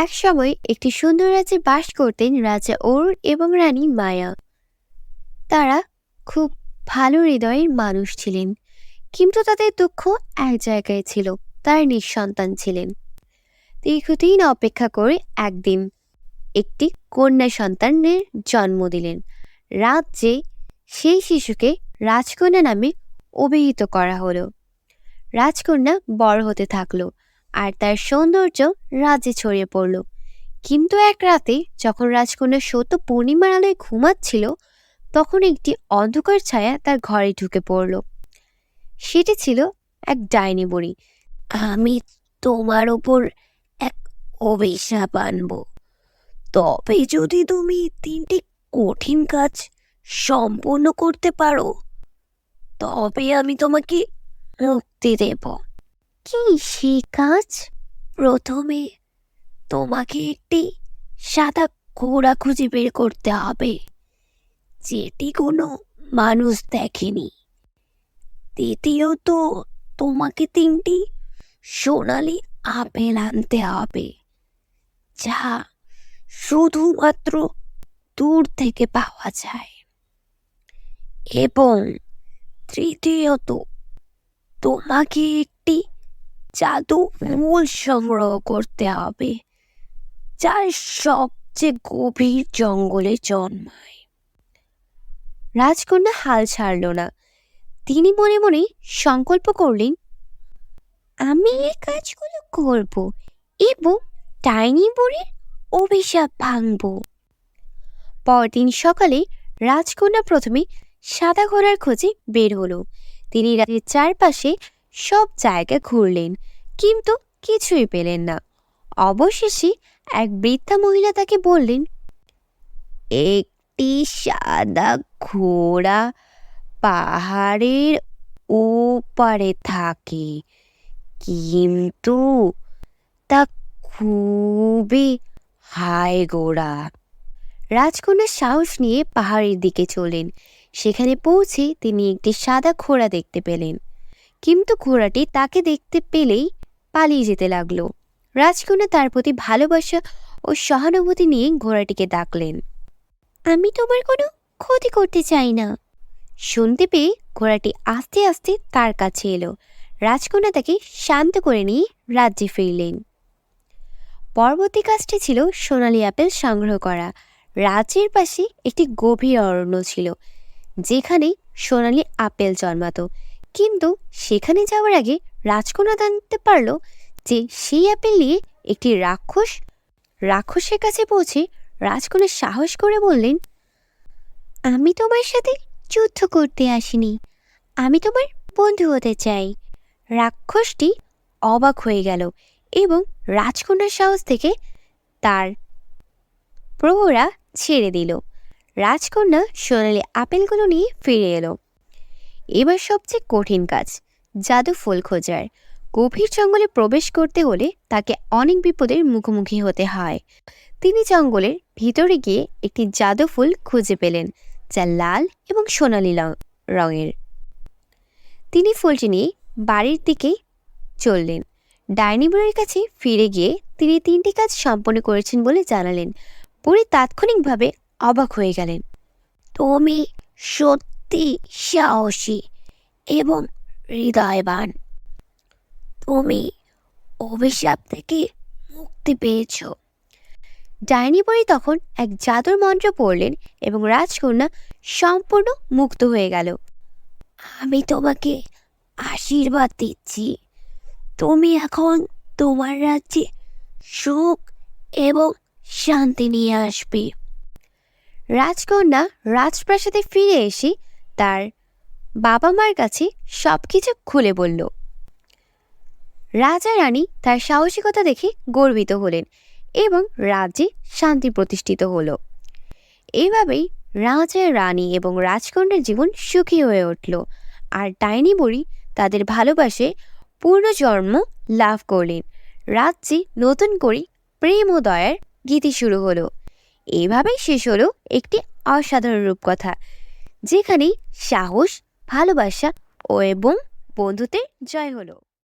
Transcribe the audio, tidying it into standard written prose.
একসময় একটি সুন্দর রাজ্যে বাস করতেন রাজা অরুণ এবং রানী মায়া। তারা খুব ভালো হৃদয়ের মানুষ ছিলেন, কিন্তু তাদের দুঃখ এক জায়গায় ছিল। তারা নিঃসন্তান ছিলেন। দীর্ঘদিন অপেক্ষা করে একদিন একটি কন্যা সন্তানের জন্ম দিলেন। রাজ্যে সেই শিশুকে রাজকন্যা নামে অভিহিত করা হলো। রাজকন্যা বড় হতে থাকলো, আর তার সৌন্দর্য রাজ্যে ছড়িয়ে পড়ল। কিন্তু এক রাতে যখন রাজকন্যা সত্য পূর্ণিমার আলোয় ঘুমাচ্ছিল, তখন একটি অন্ধকার ছায়া তার ঘরে ঢুকে পড়ল। সেটি ছিল এক ডাইনি বুড়ি। আমি তোমার ওপর এক অভিশাপ আনব, তবে যদি তুমি 3টি কঠিন কাজ সম্পূর্ণ করতে পারো, তবে আমি তোমাকে মুক্তি দেব। কি সেই কাজ? প্রথমে তোমাকে একটি সাদা ঘোড়া খুঁজে বের করতে হবে, যেটি কোনো মানুষ দেখেনি। দ্বিতীয়ত, তোমাকে 3টি সোনালি আপেল আনতে হবে, যা শুধুমাত্র দূর থেকে পাওয়া যায়। এবং তৃতীয়ত, তোমাকে একটি জাদু ফুল সংগ্রহ করতে হবে, যার সবচেয়ে গভীর জঙ্গলে জন্মায়। রাজকন্যা হাল ছাড়ল না। তিনি মনে মনে সংকল্প করলেন, আমি এই কাজগুলো করব এবং ডাইনি বুড়ির অভিশাপ ভাঙব। পরদিন সকালে রাজকন্যা প্রথমে সাদা ঘোড়ার খোঁজে বের হলো। তিনি রাতের চারপাশে সব জায়গা ঘুরলেন, কিন্তু কিছুই পেলেন না। অবশেষে এক বৃদ্ধা মহিলা তাকে বললেন, একটি সাদা ঘোড়া পাহাড়ের ওপারে থাকে, কিন্তু তা খুবই হাই গোড়া। রাজকন্যা সাহস নিয়ে পাহাড়ের দিকে চলেন। সেখানে পৌঁছে তিনি একটি সাদা ঘোড়া দেখতে পেলেন, কিন্তু ঘোড়াটি তাকে দেখতে পেলেই পালিয়ে যেতে লাগলো। রাজকন্যা তার প্রতি ভালোবাসা ও সহানুভূতি নিয়ে ঘোড়াটিকে ডাকলেন, আমি তোমার কোনো ক্ষতি করতে চাই না। শুনতে পেয়ে ঘোড়াটি আস্তে আস্তে তার কাছে এলো। রাজকন্যা তাকে শান্ত করে নিয়ে রাজ্যে ফিরলেন। পরবর্তী কাজটি ছিল সোনালি আপেল সংগ্রহ করা। রাজ্যের পাশে একটি গভীর অরণ্য ছিল, যেখানে সোনালি আপেল জন্মাতো। কিন্তু সেখানে যাওয়ার আগে রাজকন্যা জানতে পারল যে সেই আপেল নিয়ে একটি রাক্ষসের কাছে পৌঁছে রাজকন্যা সাহস করে বললেন, আমি তোমার সাথে যুদ্ধ করতে আসিনি, আমি তোমার বন্ধু হতে চাই। রাক্ষসটি অবাক হয়ে গেল এবং রাজকন্যার সাহস থেকে তার প্রহরা ছেড়ে দিল। রাজকন্যা সোনালি আপেলগুলো নিয়ে ফিরে এলো। এবার সবচেয়ে কঠিন কাজ, জাদু ফুল খোঁজার। গভীর জঙ্গলে প্রবেশ করতে হলে তাকে অনেক বিপদের মুখোমুখি হতে হয়। তিনি জঙ্গলের ভিতরে গিয়ে একটি জাদু ফুল খুঁজে পেলেন, যা লাল এবং সোনালি রঙের। তিনি ফুলটি নিয়ে বাড়ির দিকে চললেন। ডাইনি বুড়ির কাছে ফিরে গিয়ে তিনি 3টি কাজ সম্পন্ন করেছেন বলে জানালেন। বুড়ি তাৎক্ষণিকভাবে অবাক হয়ে গেলেন। তুমি সত্যি সাহসী এবং হৃদয়বান। তুমি অভিশাপ থেকে মুক্তি পেয়েছ। ডাইনি বুড়ি তখন এক জাদুর মন্ত্র পড়লেন এবং রাজকন্যা সম্পূর্ণ মুক্ত হয়ে গেল। আমি তোমাকে আশীর্বাদ দিচ্ছি, তুমি এখন তোমার রাজ্যে সুখ এবং শান্তি নিয়ে আসবে। রাজকন্যা রাজপ্রাসাদে ফিরে এসে তার বাবা মার কাছে সবকিছু খুলে বলল। রাজা রানী তার সাহসিকতা দেখে গর্বিত হলেন এবং রাজ্যে শান্তি প্রতিষ্ঠিত হলো। এভাবেই রাজা রানী এবং রাজকন্যার জীবন সুখী হয়ে উঠল, আর ডাইনি বুড়ি তাদের ভালোবাসে পুনর্জন্ম লাভ করলেন। রাজ্যে নতুন করে প্রেম ও দয়ার গীতি শুরু হলো। এভাবেই শেষ হলো একটি অসাধারণ রূপকথা, যেখানে সাহস, ভালোবাসা এবং বন্ধুত্বের জয় হলো।